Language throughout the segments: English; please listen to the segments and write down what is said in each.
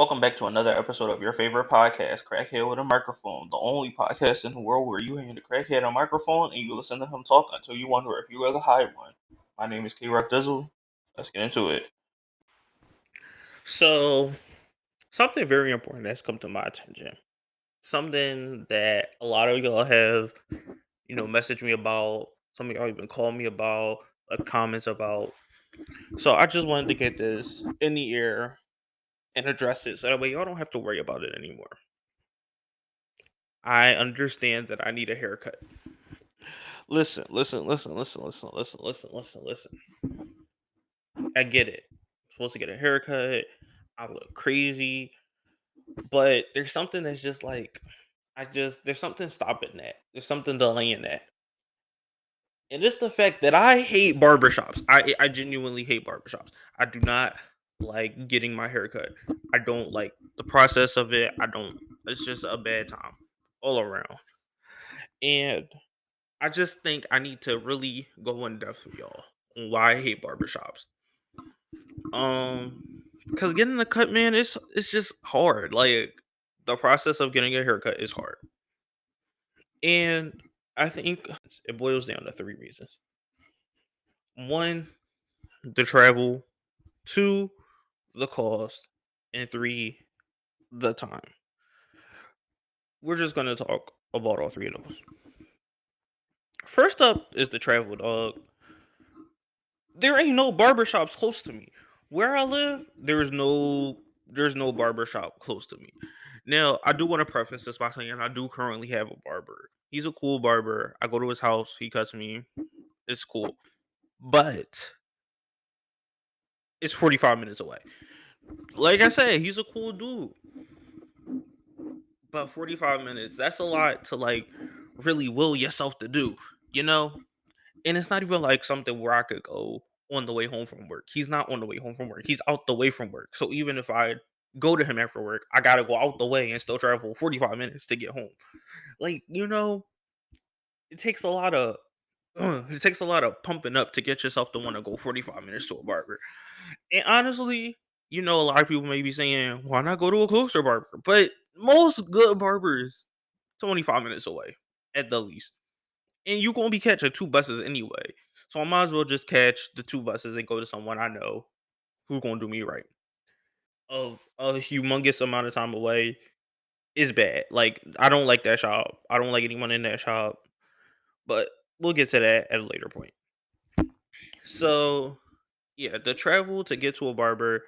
Welcome back to another episode of your favorite podcast, Crackhead with a Microphone, the only podcast in the world where you hand the crackhead a microphone and you listen to him talk until you wonder if you are the high one. My name is K-Rock Dizzle. Let's get into it. So, something very important that's come to my attention. Something that a lot of y'all have, messaged me about. Some of y'all even called me about, comments about. So, I just wanted to get this in the air and address it so that way y'all don't have to worry about it anymore. I understand that I need a haircut. Listen. I get it. I'm supposed to get a haircut. I look crazy, but there's something that's just like there's something stopping that. There's something delaying that. And it's the fact that I hate barbershops. I genuinely hate barbershops. I do not like getting my haircut. I don't like the process of it. I don't It's just a bad time all around. And I just think I need to really go in depth with y'all on why I hate barbershops. Because getting a cut, man, it's just hard. Like the process of getting a haircut is hard, and I think it boils down to three reasons: one, the travel; two, the cost; and three, the time. We're just gonna talk about all three of those. First up is the travel, dog. There ain't no barbershops close to me. Where I live, there's no barbershop close to me. Now, I do want to preface this by saying I do currently have a barber. He's a cool barber. I go to his house, he cuts me. It's cool. But it's 45 minutes away. Like I said, he's a cool dude. But 45 minutes, that's a lot to like really will yourself to do, you know? And it's not even like something where I could go on the way home from work. He's not on the way home from work. He's out the way from work. So even if I go to him after work, I gotta go out the way and still travel 45 minutes to get home. Like, it takes a lot of pumping up to get yourself to want to go 45 minutes to a barber. And honestly, a lot of people may be saying, why not go to a closer barber? But most good barbers 25 minutes away at the least. And you're gonna be catching two buses anyway. So I might as well just catch the two buses and go to someone I know who's gonna do me right. Of a humongous amount of time away is bad. Like I don't like that shop. I don't like anyone in that shop. But we'll get to that at a later point. So yeah, the travel to get to a barber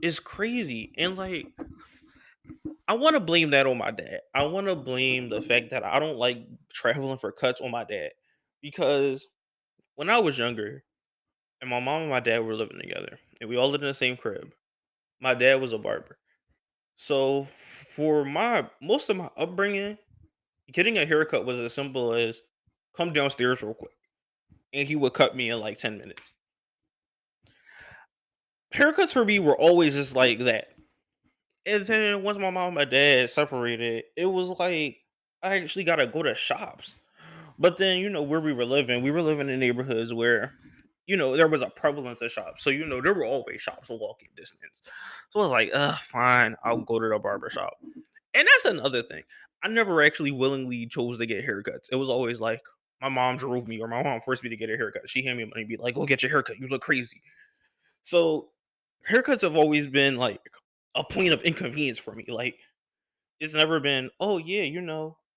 is crazy. And like I want to blame that on my dad. I want to blame the fact that I don't like traveling for cuts on my dad. Because when I was younger, and my mom and my dad were living together, and we all lived in the same crib. My dad was a barber, so for my most of my upbringing, getting a haircut was as simple as come downstairs real quick, and he would cut me in like 10 minutes. Haircuts for me were always just like that. And then once my mom and my dad separated, it was like I actually gotta go to shops. But then, where we were living in neighborhoods where, there was a prevalence of shops. So, there were always shops a walking distance. So I was like, fine, I'll go to the barber shop. And that's another thing. I never actually willingly chose to get haircuts. It was always like my mom drove me or my mom forced me to get a haircut. She handed me money and be like, go get your haircut. You look crazy. So haircuts have always been like a point of inconvenience for me. Like it's never been, oh yeah,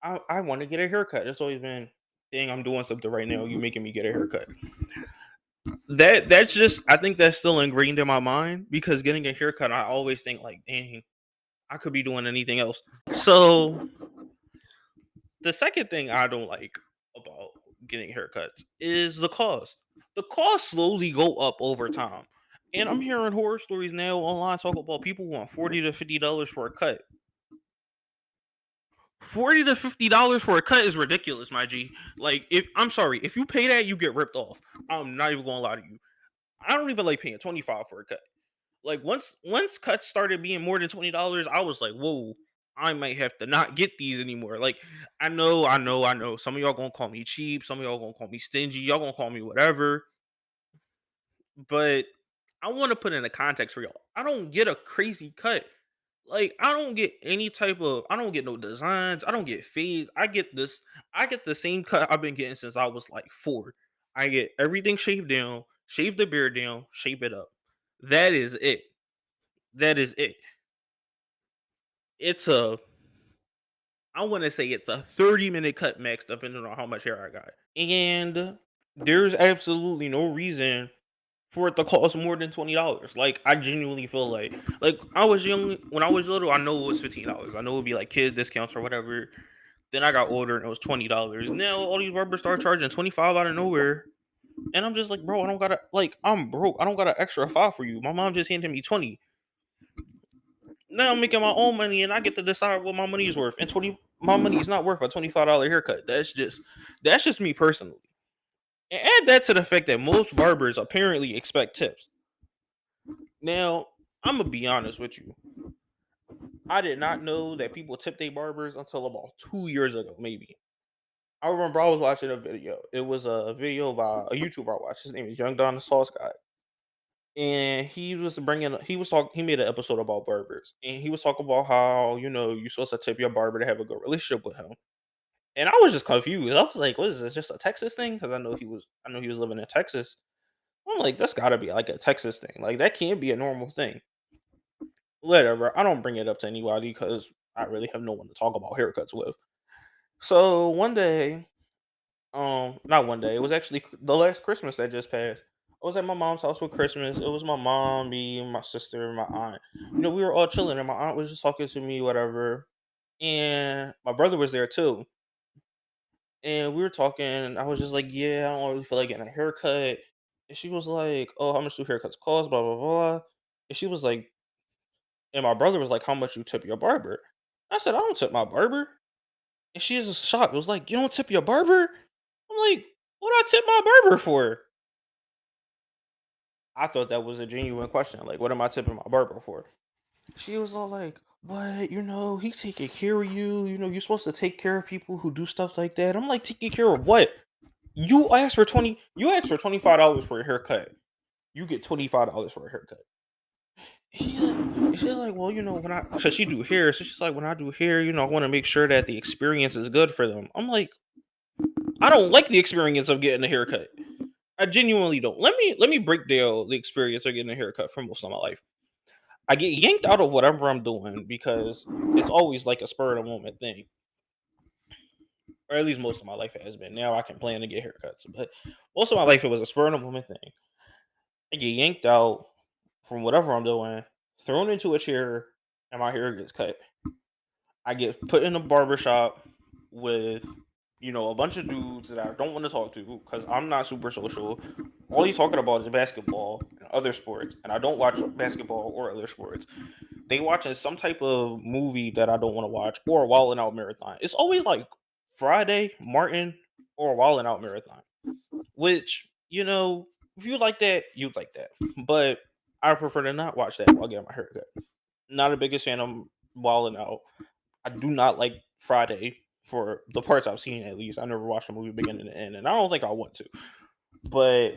I want to get a haircut. It's always been, dang, I'm doing something right now. You making me get a haircut. That's just I think that's still ingrained in my mind because getting a haircut, I always think like, dang, I could be doing anything else. So the second thing I don't like about getting haircuts is the cost. The costs slowly go up over time. And I'm hearing horror stories now online talk about people want $40 to $50 for a cut. $40 to $50 for a cut is ridiculous, my G. Like, if I'm sorry, if you pay that, you get ripped off. I'm not even gonna lie to you. I don't even like paying 25 for a cut. Like once cuts started being more than $20, I was like, whoa, I might have to not get these anymore. Like, I know. Some of y'all gonna call me cheap, some of y'all gonna call me stingy, y'all gonna call me whatever. But I want to put in a context for y'all. I don't get a crazy cut. Like, I don't get any type of I don't get no designs, I don't get fades. I get the same cut I've been getting since I was like 4. I get everything shaved down, shave the beard down, shape it up. That is it. That is it. It's a I want to say it's a 30-minute cut max depending on how much hair I got. And there's absolutely no reason for it to cost more than $20. Like, I genuinely feel like I was young when I was little, I know it was $15. I know it'd be like kid discounts or whatever. Then I got older and it was $20. Now all these barbers start charging 25 out of nowhere. And I'm just like, bro, I don't gotta like I'm broke. I don't got an extra five for you. My mom just handed me 20. Now I'm making my own money and I get to decide what my money is worth. And 20 my money is not worth a $25 haircut. That's just me personally. And add that to the fact that most barbers apparently expect tips. Now, I'm gonna be honest with you. I did not know that people tip their barbers until about 2 years ago, maybe. I remember I was watching a video. It was a video by a YouTuber I watched. His name is Young Don the Sauce Guy. And he made an episode about barbers. And he was talking about how, you're supposed to tip your barber to have a good relationship with him. And I was just confused. I was like, what is this? Just a Texas thing? Because I know he was living in Texas. I'm like, that's gotta be like a Texas thing. Like that can't be a normal thing. Whatever. I don't bring it up to anybody because I really have no one to talk about haircuts with. So one day, not one day, it was actually the last Christmas that just passed. I was at my mom's house for Christmas. It was my mom, me, my sister, and my aunt. We were all chilling, and my aunt was just talking to me, whatever. And my brother was there too. And we were talking, and I was just like, yeah, I don't really feel like getting a haircut. And she was like, oh, how much do haircuts cost? Blah, blah, blah. And she was like, and my brother was like, how much you tip your barber? I said, I don't tip my barber. And she was just shocked. It was like, you don't tip your barber? I'm like, what do I tip my barber for? I thought that was a genuine question. Like, what am I tipping my barber for? She was all like, what? He taking care of you. You're supposed to take care of people who do stuff like that. I'm like, taking care of what? You asked for $25 for a haircut. You get $25 for a haircut. She's like, well, cause she do hair, so she's like, when I do hair, I want to make sure that the experience is good for them. I'm like, I don't like the experience of getting a haircut. I genuinely don't. Let me break down the experience of getting a haircut for most of my life. I get yanked out of whatever I'm doing because it's always like a spur of the moment thing, or at least most of my life has been. Now I can plan to get haircuts, but most of my life it was a spur of the moment thing. I get yanked out from whatever I'm doing, thrown into a chair, and my hair gets cut. I get put in a barbershop with, a bunch of dudes that I don't want to talk to because I'm not super social. All he's talking about is basketball and other sports, and I don't watch basketball or other sports. They watching some type of movie that I don't want to watch or a Wild 'N Out marathon. It's always like Friday, Martin, or a Wild 'N Out marathon. Which, if you like that, you'd like that. But I prefer to not watch that while getting my haircut. Not the biggest fan of Wild 'N Out. I do not like Friday for the parts I've seen. At least I never watched the movie beginning to end, and I don't think I want to. But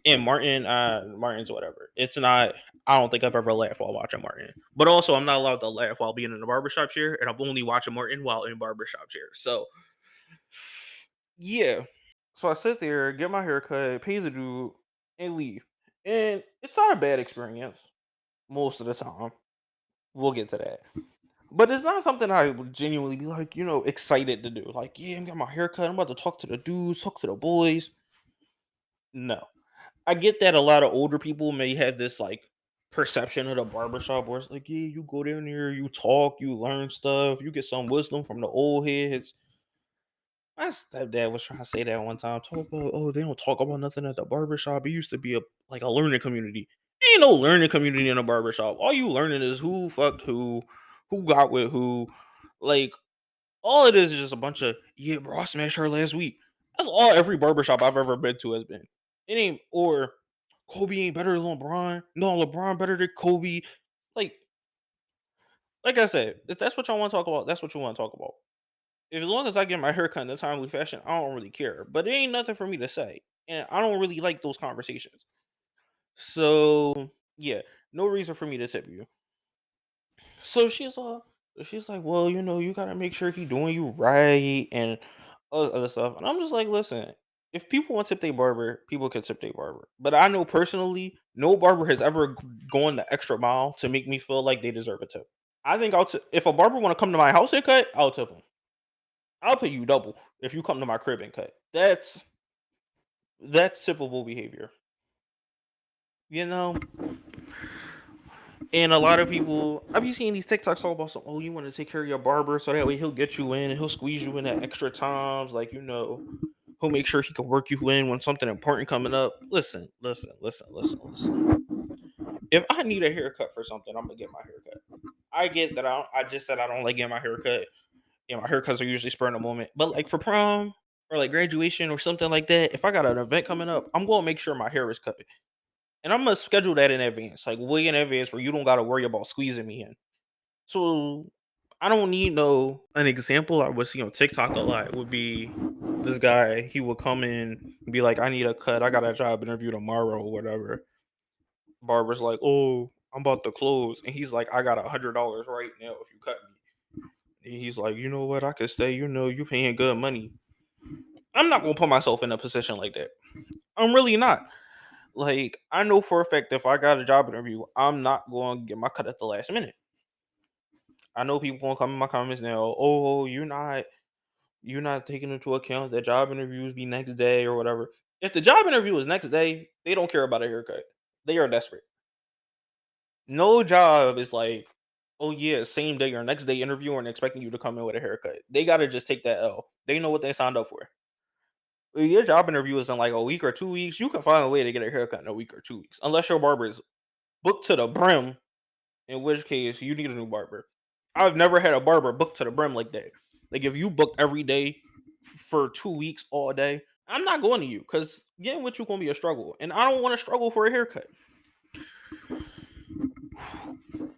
in Martin's whatever. It's not. I don't think I've ever laughed while watching Martin. But also, I'm not allowed to laugh while being in a barbershop chair, and I'm only watching Martin while in barbershop chair. So, yeah. So I sit there, get my haircut, pay the dude, and leave. And it's not a bad experience most of the time. We'll get to that. But it's not something I would genuinely be like, excited to do. Like, yeah, I'm getting my haircut. I'm about to talk to the dudes, talk to the boys. No. I get that a lot of older people may have this like perception of the barbershop where it's like, yeah, you go down there, you talk, you learn stuff, you get some wisdom from the old heads. My stepdad was trying to say that one time. Talk about, oh, they don't talk about nothing at the barbershop. It used to be a learning community. Ain't no learning community in a barbershop. All you learning is who fucked who got with who. Like, all it is just a bunch of, yeah, bro, I smashed her last week. That's all every barbershop I've ever been to has been. It ain't, or Kobe ain't better than LeBron. No, LeBron better than Kobe. Like, like I said, if that's what y'all want to talk about, that's what you want to talk about. If as long as I get my haircut in a timely fashion, I don't really care. But it ain't nothing for me to say. And I don't really like those conversations. So yeah, no reason for me to tip you. So she's like, well, you gotta make sure he doing you right and all this other stuff. And I'm just like, listen, if people want to tip their barber, people can tip their barber. But I know personally, no barber has ever gone the extra mile to make me feel like they deserve a tip. I think if a barber want to come to my house and cut, I'll tip him. I'll pay you double if you come to my crib and cut. That's typical behavior, you know. And a lot of people, I be seeing these TikToks all about some. Oh, you want to take care of your barber so that way he'll get you in and he'll squeeze you in at extra times, like he'll make sure he can work you in when something important coming up. Listen, listen, listen, listen, listen. If I need a haircut for something, I'm gonna get my haircut. I get that I just said I don't like getting my haircut. My haircuts are usually spur in the moment. But like for prom or like graduation or something like that, if I got an event coming up, I'm gonna make sure my hair is cut. And I'm gonna schedule that in advance, like way in advance where you don't gotta worry about squeezing me in. So I don't need no an example I would see on TikTok a lot would be this guy, he would come in and be like, I need a cut, I got a job interview tomorrow or whatever. Barber's like, oh, I'm about to close. And he's like, I got $100 right now if you cut me. And he's like, you know what, I could stay, you paying good money. I'm not gonna put myself in a position like that. I'm really not. Like, I know for a fact if I got a job interview, I'm not going to get my cut at the last minute. I know people gonna come in my comments now. Oh, you're not taking into account that job interviews be next day or whatever. If the job interview is next day, they don't care about a haircut. They are desperate. No job is like, oh yeah, same day or next day interview and expecting you to come in with a haircut. They gotta just take that L. They know what they signed up for. If your job interview is in like a week or 2 weeks, you can find a way to get a haircut in a week or 2 weeks, unless your barber is booked to the brim, in which case you need a new barber. I've never had a barber booked to the brim like that. Like if you book every day for 2 weeks all day, I'm not going to you because getting with you gonna be a struggle, and I don't want to struggle for a haircut.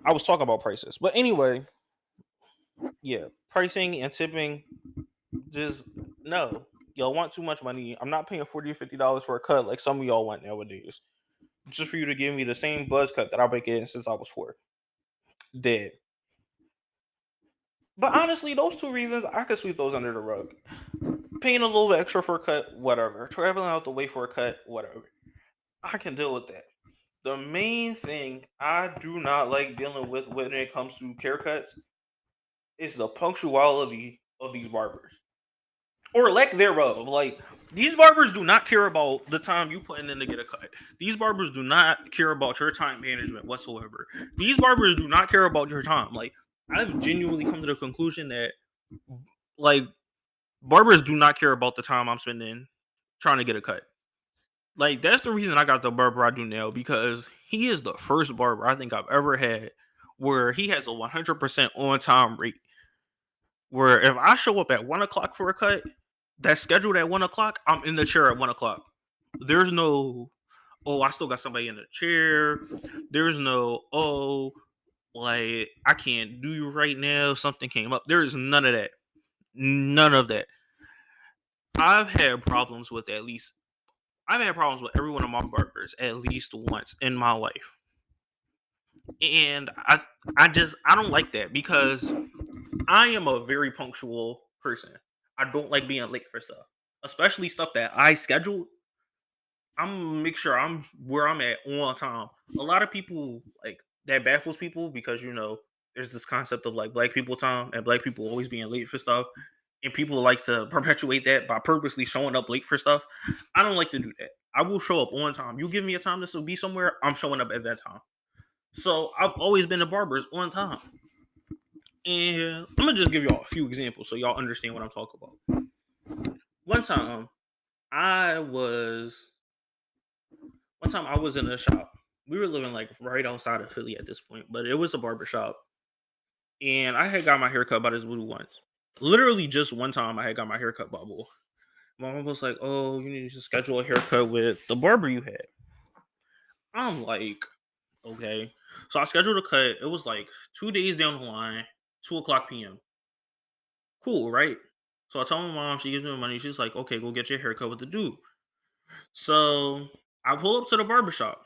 I was talking about prices, but anyway, yeah, pricing and tipping, just no. Y'all want too much money. I'm not paying $40 or $50 for a cut like some of y'all want nowadays. Just for you to give me the same buzz cut that I've been getting since I was 4. Dead. But honestly, those two reasons, I could sweep those under the rug. Paying a little bit extra for a cut, whatever. Traveling out the way for a cut, whatever. I can deal with that. The main thing I do not like dealing with when it comes to haircuts is the punctuality of these barbers. Or lack thereof. Like, these barbers do not care about the time you putting in to get a cut. These barbers do not care about your time management whatsoever. These barbers do not care about your time. Like, I've genuinely come to the conclusion that like barbers do not care about the time I'm spending trying to get a cut. Like that's the reason I got the barber I do now because he is the first barber I think I've ever had where he has a 100% on time rate. Where if I show up at 1 o'clock for a cut, that's scheduled at 1 o'clock, I'm in the chair at 1 o'clock. There's no, oh, I still got somebody in the chair. There's no, oh, like I can't do you right now. Something came up. There is none of that. None of that. I've had problems with at least I've had problems with every one of my barbers at least once in my life. And I don't like that because I am a very punctual person. I don't like being late for stuff. Especially stuff that I schedule. I'm make sure I'm where I'm at on time. A lot of people like that baffles people because there's this concept of like black people time and black people always being late for stuff. And people like to perpetuate that by purposely showing up late for stuff. I don't like to do that. I will show up on time. You give me a time to be somewhere, I'm showing up at that time. So I've always been to barbers on time. And I'm gonna just give y'all a few examples so y'all understand what I'm talking about. One time I was I was in a shop. We were living like right outside of Philly at this point, but it was a barber shop. And I had got my hair cut by this voodoo once. Literally just one time I had got my hair cut by Bull. My mom was like, "Oh, you need to schedule a haircut with the barber you had." I'm like, "Okay." So I scheduled a cut. It was like 2 days down the line, 2 o'clock p.m. Cool, right? So I told my mom, she gives me the money. She's like, "Okay, go get your haircut with the dude." So I pull up to the barber shop.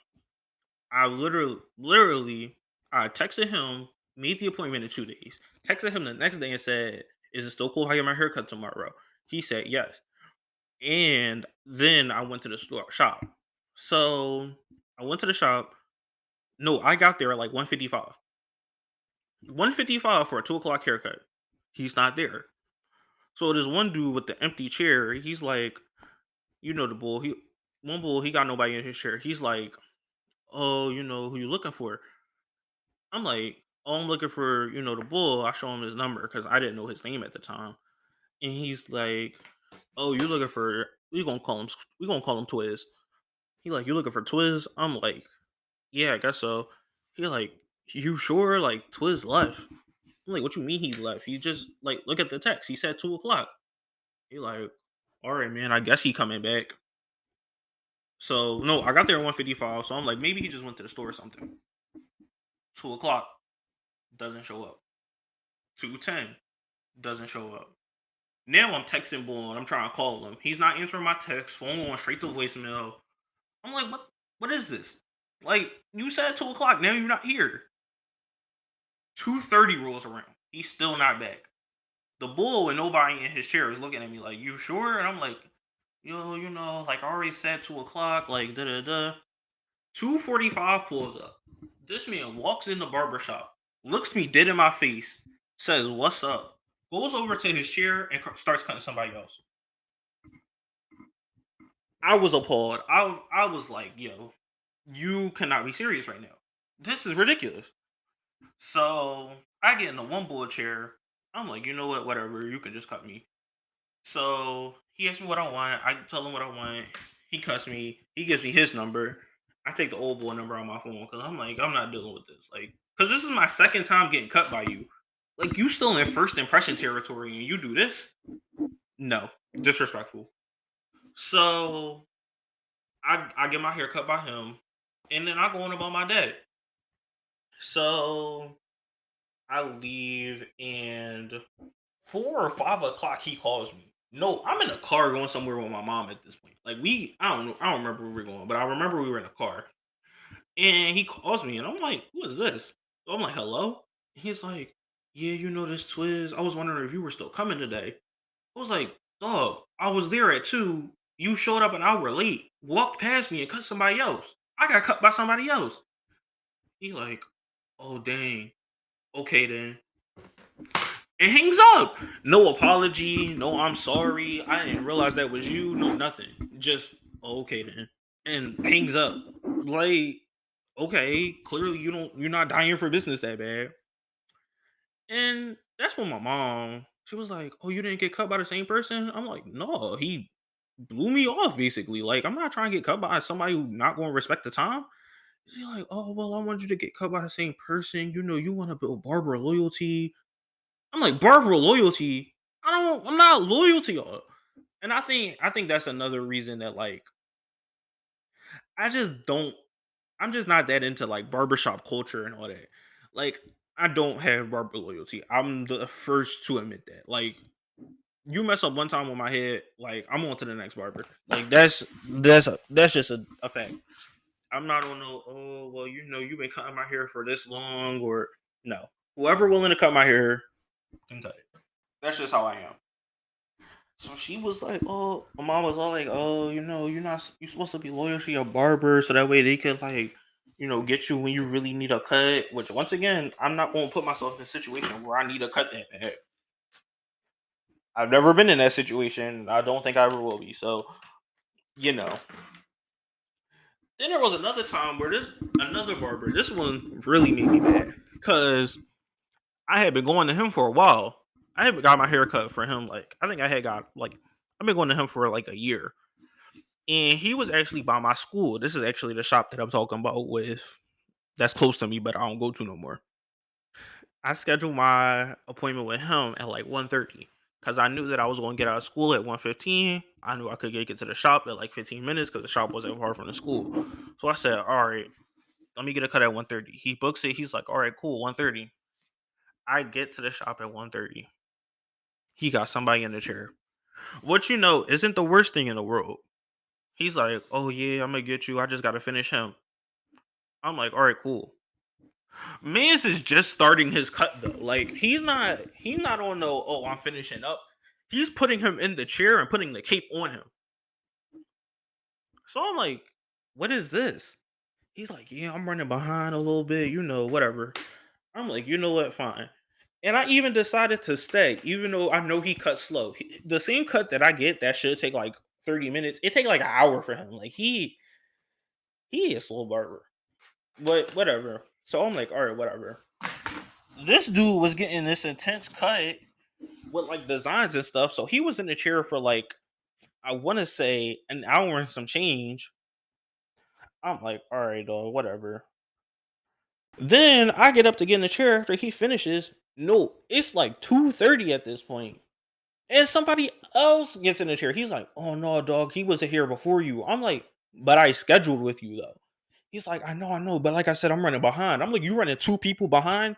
I literally, I texted him Made the appointment in 2 days. Texted him the next day and said, "Is it still cool if I get my haircut tomorrow?" He said yes. And then I went to the shop. So I went to the shop. No, I got there at like 1:55. 1:55 for a 2 o'clock haircut. He's not there. So this one dude with the empty chair, he's like, you know the bull. He got nobody in his chair. He's like, "Oh, who you looking for?" I'm like, "Oh, I'm looking for, the bull." I show him his number because I didn't know his name at the time. And he's like, "Oh, you looking for we gonna call him Twiz." He like, "You looking for Twiz?" I'm like, "Yeah, I guess so." He like, "You sure?" Like Twiz left. I'm like, "What you mean he left? He just like look at the text. He said 2 o'clock." He like, "All right, man. I guess he coming back." So no, I got there at 1:55. So I'm like, maybe he just went to the store or something. 2 o'clock doesn't show up. 2:10 doesn't show up. Now I'm texting Bull and I'm trying to call him. He's not answering my text. Phone going straight to voicemail. I'm like, what? What is this? Like you said 2 o'clock. Now you're not here. 2:30 rolls around. He's still not back. The bull and nobody in his chair is looking at me like, "You sure?" And I'm like, "Yo, like I already said 2 o'clock. Like da da da." 2:45 pulls up. This man walks in the barbershop, looks me dead in my face, says, "What's up?" Goes over to his chair and starts cutting somebody else. I was appalled. I was like, "Yo, you cannot be serious right now. This is ridiculous." So I get in the one bull chair. I'm like, "You know what? Whatever. You can just cut me." So he asks me what I want. I tell him what I want. He cuts me. He gives me his number. I take the old boy number on my phone because I'm like, I'm not dealing with this. Like, because this is my second time getting cut by you. Like, you still in first impression territory and you do this? No, disrespectful. So I get my hair cut by him, and then I go on about my day. So I leave, and 4 or 5 o'clock he calls me. No, I'm in a car going somewhere with my mom at this point. Like I don't know, I don't remember where we were going, but I remember we were in a car. And he calls me, and I'm like, "Who is this?" So I'm like, "Hello." And he's like, "Yeah, this Twiz. I was wondering if you were still coming today." I was like, "Dog, I was there at 2. You showed up an hour late, walked past me, and cut somebody else. I got cut by somebody else." He like, "Oh dang, okay then." And hangs up. No apology. No, I'm sorry. I didn't realize that was you. No, nothing. Just okay then. And hangs up. Like, okay, clearly you're not dying for business that bad. And that's when my mom, she was like, "Oh, you didn't get cut by the same person?" I'm like, "No, he blew me off basically. Like, I'm not trying to get cut by somebody who not going to respect the time." She's like, "Oh, well, I want you to get cut by the same person. You want to build barber loyalty." I'm like, "Barber loyalty? I'm not loyal to y'all." And I think that's another reason that like I just don't I'm just not that into like barbershop culture and all that. Like I don't have barber loyalty. I'm the first to admit that. Like you mess up one time with my head, like I'm on to the next barber. Like that's just a fact. I'm not on no, "Oh, well, you've been cutting my hair for this long," or no. Whoever willing to cut my hair can cut it. That's just how I am. So she was like, "Oh," my mom was all like, "Oh, you're supposed to be loyal to your barber, so that way they could like, get you when you really need a cut." Which, once again, I'm not going to put myself in a situation where I need a cut that bad. I've never been in that situation. I don't think I ever will be. So, you know. Then there was another time where this another barber. This one really made me mad because I had been going to him for a while. I had got my hair cut for him. Like I think I had got like I've been going to him for like a year. And he was actually by my school. This is actually the shop that I'm talking about with that's close to me, but I don't go to no more. I scheduled my appointment with him at like 1:30 because I knew that I was going to get out of school at 1:15. I knew I could get to the shop at like 15 minutes because the shop wasn't far from the school. So I said, "All right, let me get a cut at 1:30." He books it. He's like, "All right, cool, 1:30." I get to the shop at 1:30. He got somebody in the chair. What isn't the worst thing in the world. He's like, "Oh yeah, I'm gonna get you. I just gotta finish him." I'm like, "All right, cool." Mans is just starting his cut though. Like he's not on no, oh, I'm finishing up. He's putting him in the chair and putting the cape on him. So I'm like, what is this? He's like, yeah, I'm running behind a little bit, whatever. I'm like, you know what, fine. And I even decided to stay, even though I know he cuts slow. The same cut that I get that should take like 30 minutes, it take like an hour for him. Like he is slow barber. But whatever. So I'm like, all right, whatever. This dude was getting this intense cut with like designs and stuff. So he was in the chair for like, I want to say an hour and some change. I'm like, all right, dog, whatever. Then I get up to get in the chair after he finishes. No, it's like 2:30 at this point. And somebody else gets in the chair. He's like, "Oh no, dog, he wasn't here before you." I'm like, "But I scheduled with you though." He's like, I know, but like I said, I'm running behind." I'm like, "You running two people behind?"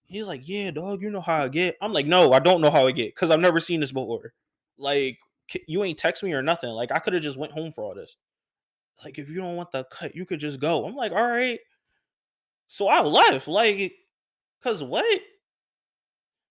He's like, "Yeah, dog, you know how I get." I'm like, "No, I don't know how I get because I've never seen this before. Like, you ain't text me or nothing. Like, I could have just went home for all this. Like, if you don't want the cut, you could just go." I'm like, "All right." So I left. Like, cause what?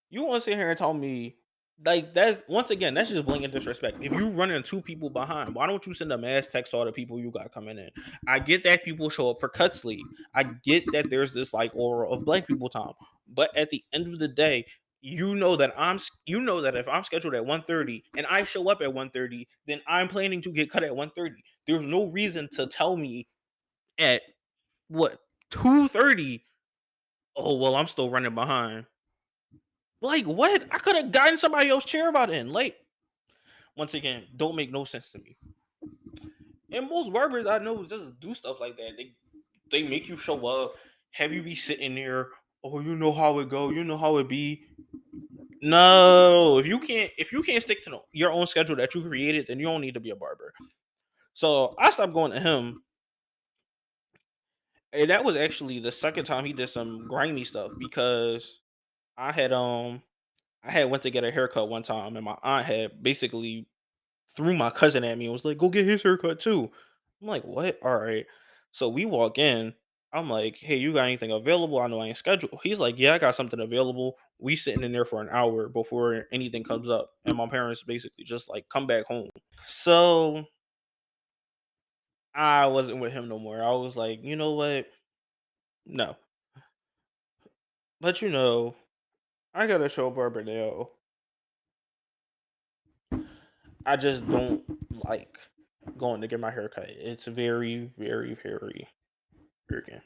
You want to sit here and tell me, like, that's once again, that's just blatant disrespect. If you running two people behind, why don't you send a mass text to all the people you got coming in? I get that people show up for cuts league. I get that there's this like aura of black people time. But at the end of the day, you know that if I'm scheduled at 1:30 and I show up at 1:30, then I'm planning to get cut at 1:30. There's no reason to tell me at what 2:30, oh well, I'm still running behind. Like what? I could have gotten somebody else chair about it in late. Once again, don't make no sense to me. And most barbers I know just do stuff like that. They make you show up, have you be sitting there. Oh, you know how it go. You know how it be. No, if you can't stick to your own schedule that you created, then you don't need to be a barber. So I stopped going to him, and that was actually the second time he did some grimy stuff because I had um I had went to get a haircut one time, and my aunt had basically threw my cousin at me and was like, "Go get his haircut too." I'm like, "What? All right." So we walk in. I'm like, "Hey, you got anything available? I know I ain't scheduled." He's like, "Yeah, I got something available." We sitting in there for an hour before anything comes up, and my parents basically just like come back home. So I wasn't with him no more. I was like, you know what? No, but I gotta show Barber now. I just don't like going to get my haircut. It's very, very, very arrogant.